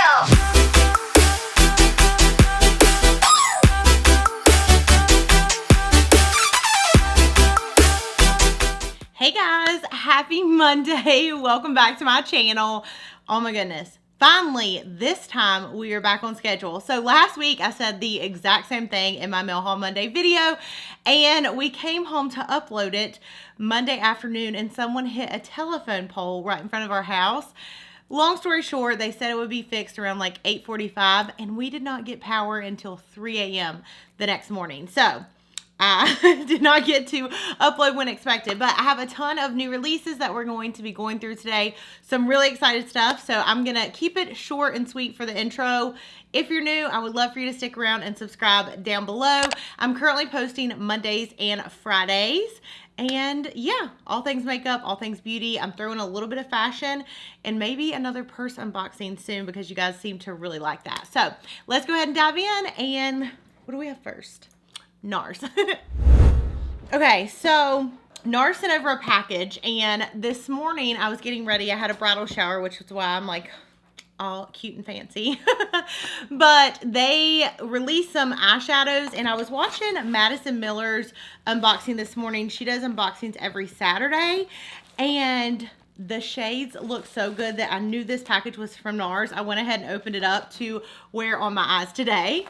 Hey guys, happy Monday. Welcome back to my channel. Oh my goodness. Finally, this time we are back on schedule. So last week I said the exact same thing in my Mail Haul Monday video, and we came home to upload it Monday afternoon and someone hit a telephone pole right in front of our house. Long story short, they said it would be fixed around like 8:45 and we did not get power until 3 a.m. the next morning. So I did not get to upload when expected, but I have a ton of new releases that we're going to be going through today. Some really excited stuff. So I'm going to keep it short and sweet for the intro. If you're new, I would love for you to stick around and subscribe down below. I'm currently posting Mondays and Fridays. And yeah, all things makeup, all things beauty. I'm throwing a little bit of fashion and maybe another purse unboxing soon because you guys seem to really like that. So let's go ahead and dive in. And what do we have first? Nars. Okay, so Nars sent over a package, and this morning I was getting ready. I had a bridal shower, which is why I'm like all cute and fancy. But they released some eyeshadows, and I was watching Madison Miller's unboxing this morning. She does unboxings every Saturday, and the shades look so good that I knew this package was from Nars. I went ahead and opened it up to wear on my eyes today.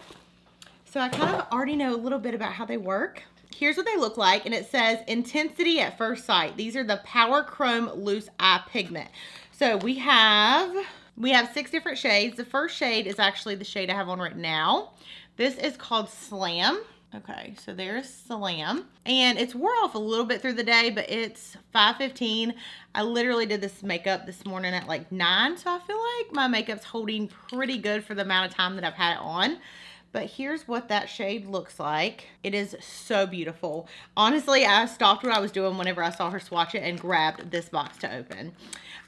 So I kind of already know a little bit about how they work. Here's what they look like, and it says Intensity at First Sight. These are the Power Chrome Loose Eye Pigment. So we have 6 different shades. The first shade is actually the shade I have on right now. This is called Slam. Okay, so there's Salem, and it's wore off a little bit through the day, but it's 5:15. I literally did this makeup this morning at like 9, so I feel like my makeup's holding pretty good for the amount of time that I've had it on. But here's what that shade looks like. It is so beautiful. Honestly, I stopped what I was doing whenever I saw her swatch it and grabbed this box to open.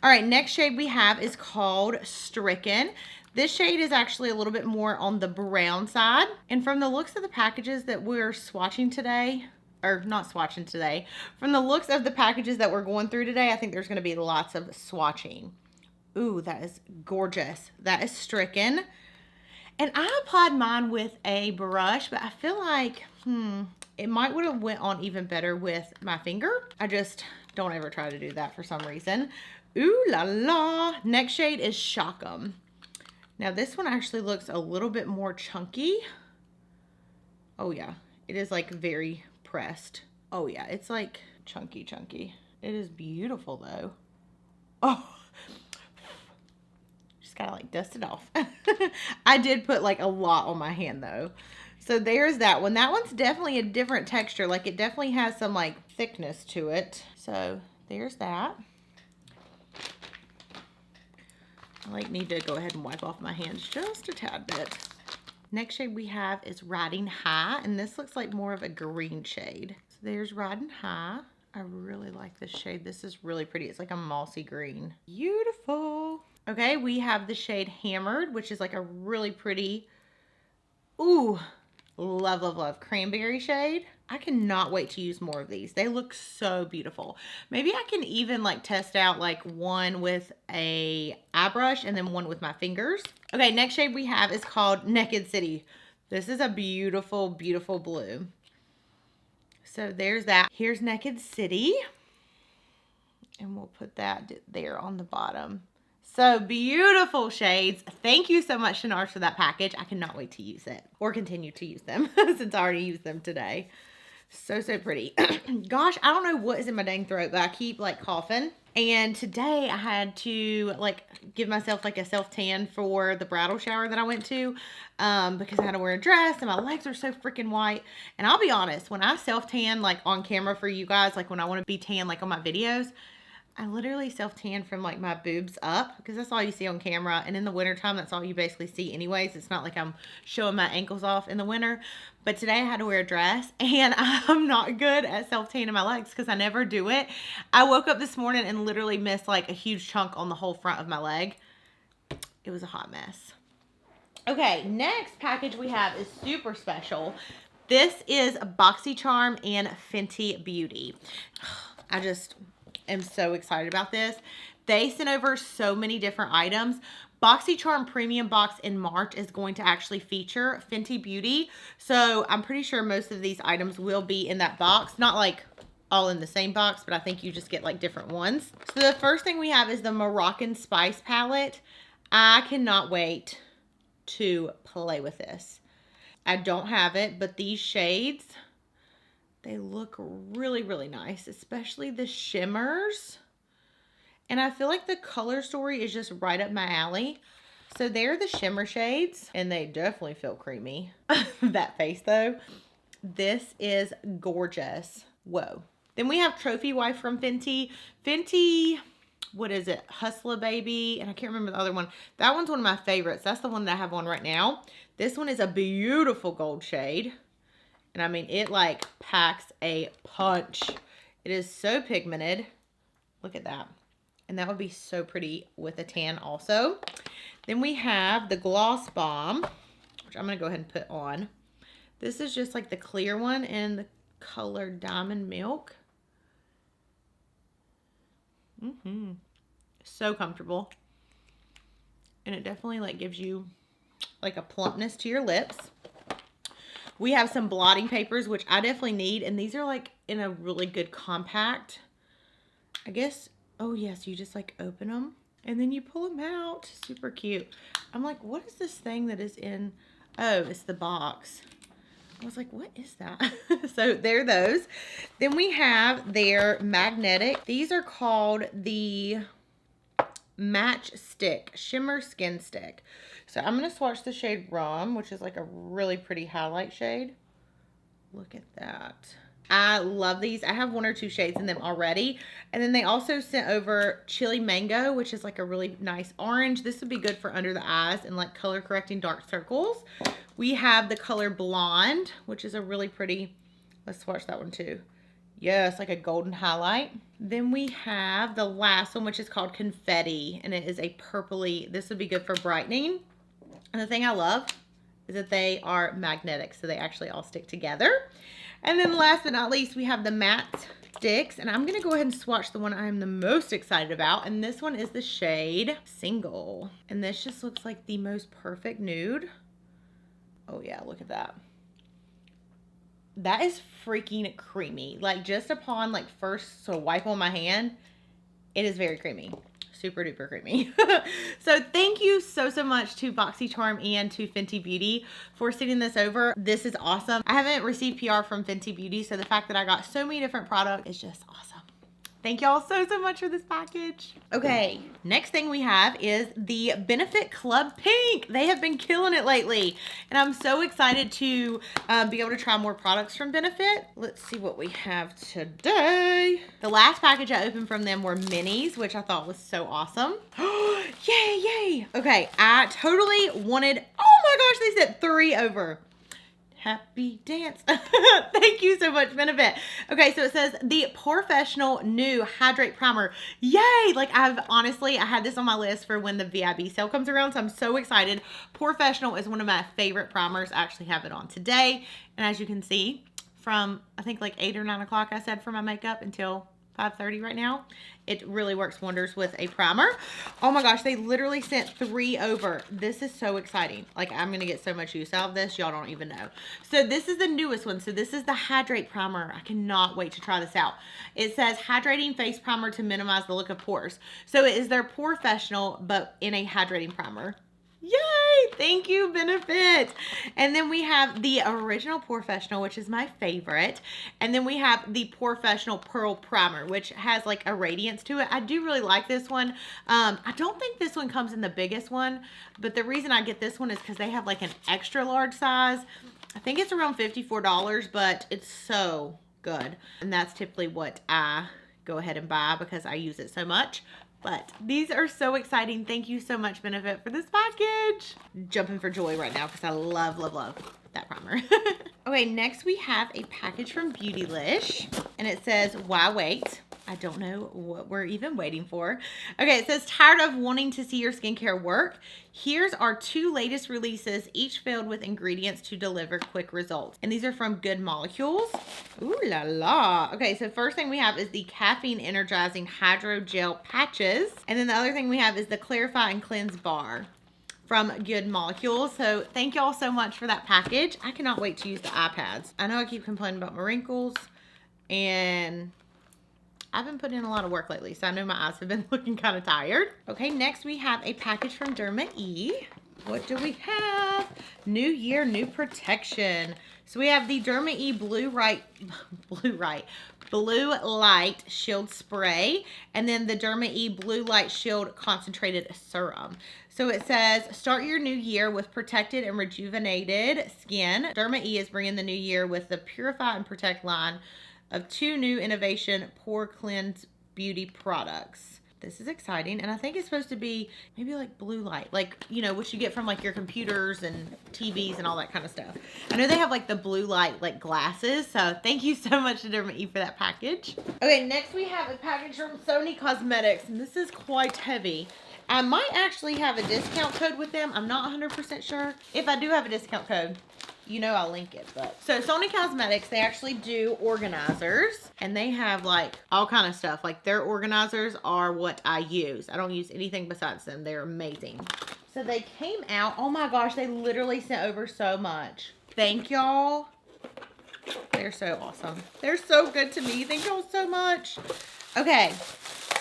All right, next shade we have is called Stricken. This shade is actually a little bit more on the brown side. And from the looks of the packages that we're swatching today, or not swatching today, from the looks of the packages that we're going through today, I think there's gonna be lots of swatching. Ooh, that is gorgeous. That is Stricken. And I applied mine with a brush, but I feel like, it might would have went on even better with my finger. I just don't ever try to do that for some reason. Ooh la la. Next shade is Shock 'em. Now this one actually looks a little bit more chunky. Oh yeah, it is like very pressed. Oh yeah, it's like chunky. It is beautiful though. Oh. Gotta like dust it off. I did put like a lot on my hand though. So there's that one. That one's definitely a different texture. Like it definitely has some like thickness to it. So there's that. I like need to go ahead and wipe off my hands just a tad bit. Next shade we have is Riding High, and this looks like more of a green shade. So there's Riding High. I really like this shade. This is really pretty. It's like a mossy green. Beautiful. Okay, we have the shade Hammered, which is like a really pretty, ooh, love, cranberry shade. I cannot wait to use more of these. They look so beautiful. Maybe I can even like test out like one with a eye brush and then one with my fingers. Okay, next shade we have is called Naked City. This is a beautiful blue. So there's that. Here's Naked City. And we'll put that there on the bottom. So beautiful shades. Thank you so much to Nars for that package. I cannot wait to use it or continue to use them since I already used them today. So pretty. Gosh, I don't know what is in my dang throat, but I keep like coughing. And today I had to like give myself like a self-tan for the bridal shower that I went to because I had to wear a dress and my legs are so freaking white. And I'll be honest, when I self-tan like on camera for you guys, like when I want to be tan like on my videos, I literally self-tan from like my boobs up because that's all you see on camera. And in the wintertime, that's all you basically see anyways. It's not like I'm showing my ankles off in the winter. But today I had to wear a dress and I'm not good at self-tanning my legs because I never do it. I woke up this morning and literally missed like a huge chunk on the whole front of my leg. It was a hot mess. Okay, next package we have is super special. This is BoxyCharm and Fenty Beauty. I'm so excited about this. They sent over so many different items, BoxyCharm Premium Box in March is going to actually feature Fenty Beauty. So I'm pretty sure most of these items will be in that box. Not like all in the same box, but I think you just get like different ones. So the first thing we have is the Moroccan Spice Palette. I cannot wait to play with this. I don't have it, but these shades, they look really, really nice, especially the shimmers. And I feel like the color story is just right up my alley. So they're the shimmer shades, and they definitely feel creamy. That face though. This is gorgeous. Whoa. Then we have Trophy Wife from Fenty. Fenty, what is it? Hustler Baby. And I can't remember the other one. That one's one of my favorites. That's the one that I have on right now. This one is a beautiful gold shade. And I mean, it like packs a punch. It is so pigmented. Look at that. And that would be so pretty with a tan also. Then we have the Gloss Balm, which I'm going to go ahead and put on. This is just like the clear one in the color Diamond Milk. So comfortable. And it definitely like gives you like a plumpness to your lips. We have some blotting papers, which I definitely need. And these are like in a really good compact. I guess, oh yes, you just like open them and then you pull them out. Super cute. I'm like, what is this thing that is in, oh, it's the box. I was like, what is that? So they're those. Then we have their magnetic. These are called the Match Stick, Shimmer Skin Stick. So I'm going to swatch the shade Rum, which is like a really pretty highlight shade. Look at that. I love these. I have 1 or 2 shades in them already. And then they also sent over Chili Mango, which is like a really nice orange. This would be good for under the eyes and like color correcting dark circles. We have the color Blonde, which is a really pretty, let's swatch that one too. Yes, like a golden highlight. Then we have the last one, which is called Confetti, and it is a purpley. This would be good for brightening. And the thing I love is that they are magnetic, so they actually all stick together. And then last but not least, we have the matte sticks, and I'm going to go ahead and swatch the one I'm the most excited about, and this one is the shade Single. And this just looks like the most perfect nude. Oh yeah, look at that. That is freaking creamy. Like just upon like first wipe on my hand, it is very creamy. Super duper creamy. So thank you so much to BoxyCharm and to Fenty Beauty for sending this over. This is awesome. I haven't received PR from Fenty Beauty, so the fact that I got so many different products is just awesome. Thank y'all so much for this package. Okay, next thing we have is the Benefit Club Pink. They have been killing it lately, and I'm so excited to be able to try more products from Benefit. Let's see what we have today. The last package I opened from them were minis, which I thought was so awesome. Yay, yay. Okay, I totally wanted, oh my gosh, they sent 3 over. Happy dance. Thank you so much, Benefit. Okay, so it says the Professional New Hydrate Primer. Yay! Like I had this on my list for when the VIB sale comes around, so I'm so excited. Professional is one of my favorite primers. I actually have it on today. And as you can see, from I think like 8 or 9 o'clock I said for my makeup until 5:30 right now. It really works wonders with a primer. Oh my gosh, they literally sent 3 over. This is so exciting. Like I'm gonna get so much use out of this, y'all don't even know. So this is the newest one. So this is the Hydrate Primer. I cannot wait to try this out. It says hydrating face primer to minimize the look of pores. So it is their Professional, but in a hydrating primer. Yay! Thank you, Benefit. And then we have the original Professional, which is my favorite. And then we have the Professional Pearl Primer, which has like a radiance to it. I do really like this one. I don't think this one comes in the biggest one, but the reason I get this one is because they have like an extra large size. I think it's around $54, but it's so good. And that's typically what I go ahead and buy because I use it so much. But these are so exciting. Thank you so much, Benefit, for this package. Jumping for joy right now because I love that primer. Okay, next we have a package from Beautylish, and it says, why wait? I don't know what we're even waiting for. Okay, it says, tired of wanting to see your skincare work? Here's our 2 latest releases, each filled with ingredients to deliver quick results. And these are from Good Molecules. Ooh la la. Okay, so first thing we have is the caffeine energizing hydro gel patches. And then the other thing we have is the clarify and cleanse bar from Good Molecules. So thank y'all so much for that package. I cannot wait to use the eye pads. I know I keep complaining about my wrinkles, and I've been putting in a lot of work lately, so I know my eyes have been looking kind of tired. Okay, next we have a package from Derma E. What do we have? New year, new protection. So we have the Derma E Blue Light Shield Spray, and then the Derma E Blue Light Shield Concentrated Serum. So it says, start your new year with protected and rejuvenated skin. Derma E is bringing the new year with the Purify and Protect line of 2 new innovation pore cleanse beauty products. This is exciting, and I think it's supposed to be maybe like blue light, like, you know, what you get from like your computers and TVs and all that kind of stuff. I know they have like the blue light like glasses, so thank you so much to Derma E for that package. Okay, next we have a package from Sonny Cosmetics, and this is quite heavy. I might actually have a discount code with them. I'm not 100% sure. If I do have a discount code, you know I'll link it. But so Sonny Cosmetics, they actually do organizers, and they have like all kind of stuff. Like their organizers are what I use. I don't use anything besides them. They're amazing. So they came out, oh my gosh, they literally sent over so much. Thank y'all. They're so awesome. They're so good to me. Thank y'all so much. Okay,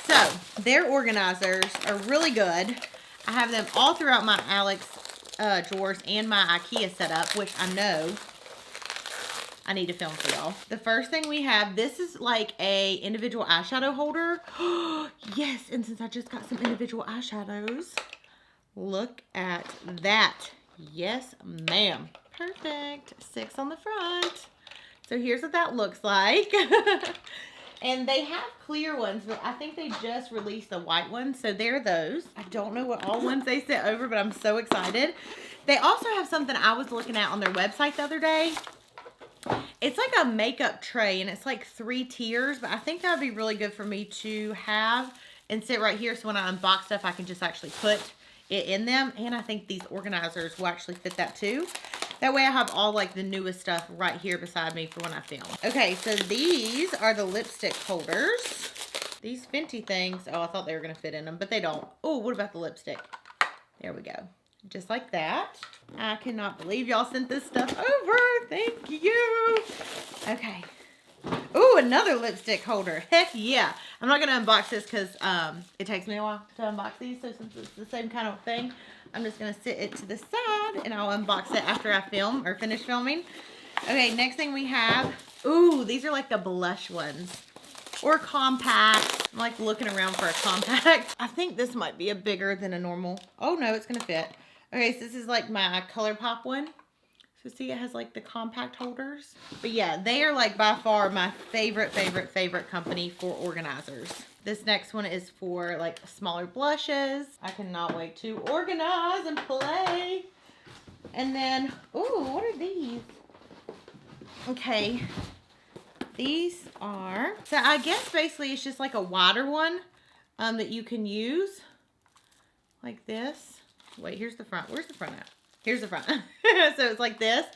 so their organizers are really good. I have them all throughout my Alex drawers and my IKEA setup, which I know I need to film for y'all. The first thing we have, this is like a individual eyeshadow holder. Yes, and since I just got some individual eyeshadows, look at that. Yes, ma'am. Perfect. 6 on the front. So here's what that looks like. And they have clear ones, but I think they just released the white ones. So they're those. I don't know what all ones they sent over, but I'm so excited. They also have something I was looking at on their website the other day. It's like a makeup tray, and it's like 3 tiers, but I think that would be really good for me to have and sit right here. So when I unbox stuff, I can just actually put it in them. And I think these organizers will actually fit that too. That way I have all like the newest stuff right here beside me for when I film. Okay, so these are the lipstick holders. These Fenty things, oh, I thought they were gonna fit in them, but they don't. Oh, what about the lipstick? There we go. Just like that. I cannot believe y'all sent this stuff over. Thank you. Okay. Ooh, another lipstick holder. Heck yeah. I'm not gonna unbox this because it takes me a while to unbox these, so since it's the same kind of thing, I'm just going to sit it to the side, and I'll unbox it after I film or finish filming. Okay, next thing we have, ooh, these are like the blush ones. Or compact. I'm like looking around for a compact. I think this might be a bigger than a normal. Oh no, it's going to fit. Okay, so this is like my ColourPop one. So see, it has like the compact holders. But yeah, they are like by far my favorite company for organizers. This next one is for like smaller blushes. I cannot wait to organize and play. And then, ooh, what are these? Okay, these are, so I guess basically it's just like a wider one that you can use like this. Wait, here's the front. Where's the front at? Here's the front. So it's like this.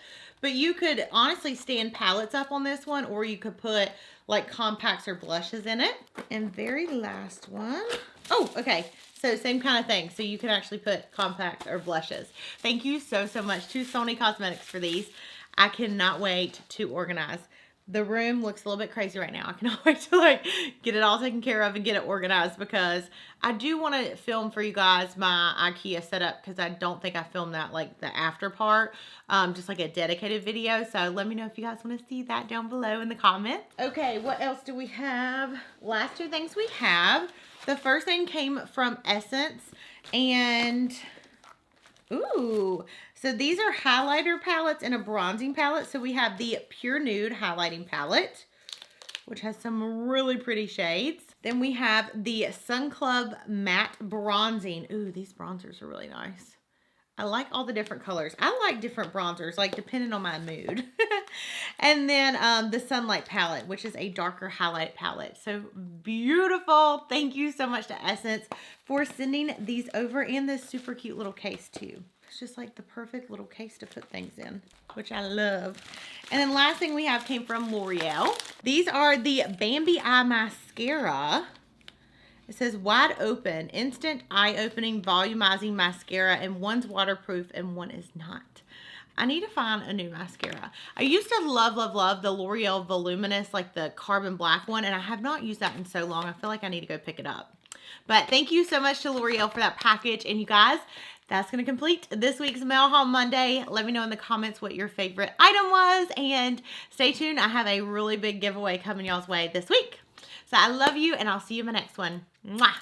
But you could honestly stand palettes up on this one, or you could put like compacts or blushes in it. And very last one. Oh, okay. So same kind of thing. So you can actually put compacts or blushes. Thank you so much to Sonny Cosmetics for these. I cannot wait to organize. The room looks a little bit crazy right now. I cannot wait to like get it all taken care of and get it organized, because I do want to film for you guys my IKEA setup, because I don't think I filmed that like the after part, just like a dedicated video. So let me know if you guys want to see that down below in the comments. Okay, what else do we have? Last 2 things we have. The first thing came from Essence, and ooh, so these are highlighter palettes and a bronzing palette. So we have the Pure Nude highlighting palette, which has some really pretty shades. Then we have the Sun Club matte bronzing. Ooh, these bronzers are really nice. I like all the different colors. I like different bronzers, like depending on my mood. And then the Sunlight palette, which is a darker highlight palette. So beautiful. Thank you so much to Essence for sending these over in this super cute little case too. It's just like the perfect little case to put things in, which I love. And then last thing we have came from L'Oreal. These are the Bambi Eye Mascara. It says wide open, instant eye-opening volumizing mascara, and one's waterproof and one is not. I need to find a new mascara. I used to love, love, love the L'Oreal Voluminous, like the carbon black one, and I have not used that in so long. I feel like I need to go pick it up. But thank you so much to L'Oreal for that package. And you guys, that's going to complete this week's Mail Haul Monday. Let me know in the comments what your favorite item was. And stay tuned. I have a really big giveaway coming y'all's way this week. So I love you, and I'll see you in my next one. Mwah!